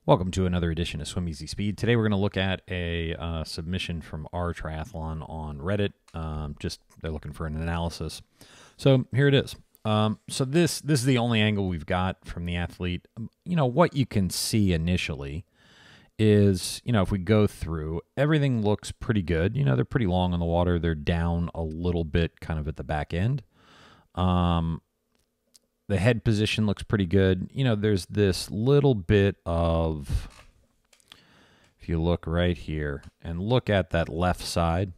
Welcome to another edition of Swim Easy Speed. Today we're going to look at a submission from our Triathlon on Reddit. They're looking for an analysis. So here it is. So this is the only angle we've got from the athlete. What you can see initially is, if we go through, everything looks pretty good. They're pretty long on the water. They're down a little bit kind of at the back end. The head position looks pretty good. There's this little bit of, if you look right here and look at that left side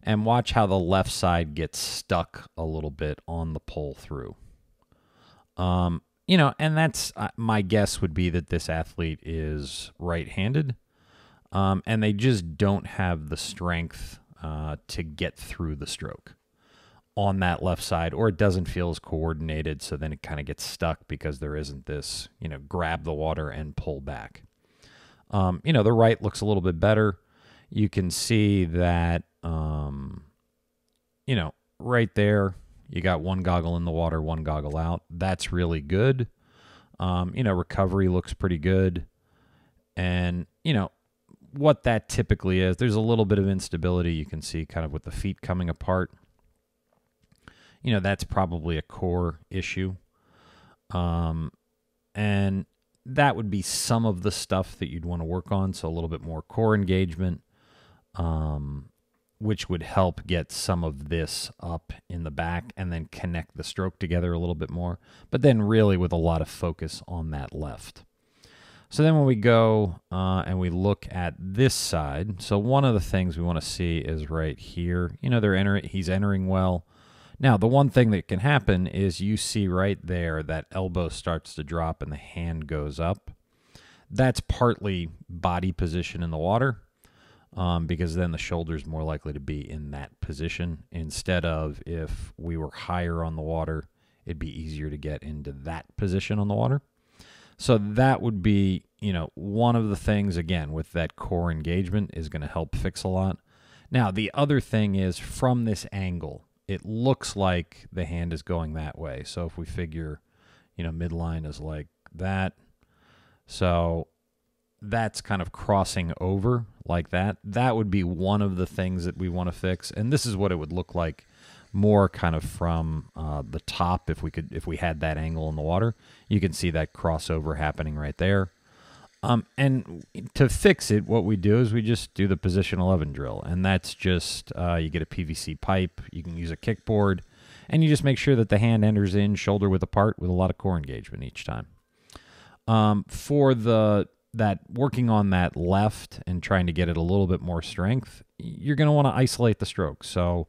and watch how the left side gets stuck a little bit on the pull through. And that's, my guess would be that this athlete is right-handed, and they just don't have the strength to get through the stroke on that left side, or it doesn't feel as coordinated, so then it kind of gets stuck because there isn't this, grab the water and pull back. The right looks a little bit better. You can see that, right there, you got one goggle in the water, one goggle out. That's really good. Recovery looks pretty good. And, what that typically is, there's a little bit of instability you can see kind of with the feet coming apart. That's probably a core issue. And that would be some of the stuff that you'd want to work on. So a little bit more core engagement, which would help get some of this up in the back and then connect the stroke together a little bit more. But then really with a lot of focus on that left. So then when we go and we look at this side, so one of the things we want to see is right here. He's entering well. Now, the one thing that can happen is you see right there that elbow starts to drop and the hand goes up. That's partly body position in the water, because then the shoulder's more likely to be in that position instead of if we were higher on the water, it'd be easier to get into that position on the water. So that would be, one of the things, again, with that core engagement is going to help fix a lot. Now, the other thing is from this angle, it looks like the hand is going that way. So if we figure, midline is like that. So that's kind of crossing over like that. That would be one of the things that we want to fix. And this is what it would look like more kind of from the top. If we had that angle in the water, you can see that crossover happening right there. And to fix it, what we do is we just do the position 11 drill. And that's just, you get a PVC pipe, you can use a kickboard, and you just make sure that the hand enters in shoulder width apart with a lot of core engagement each time. For that working on that left and trying to get it a little bit more strength, you're going to want to isolate the stroke. So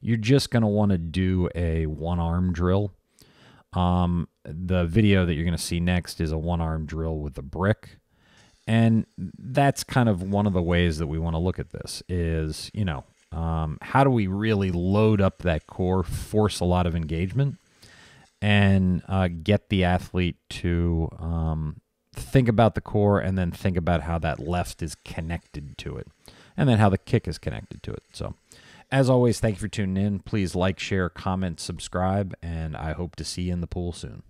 you're just going to want to do a one-arm drill. The video that you're going to see next is a one-arm drill with a brick. And that's kind of one of the ways that we want to look at this is, how do we really load up that core, force a lot of engagement, and get the athlete to think about the core and then think about how that left is connected to it, and then how the kick is connected to it. So, as always, thank you for tuning in. Please like, share, comment, subscribe, and I hope to see you in the pool soon.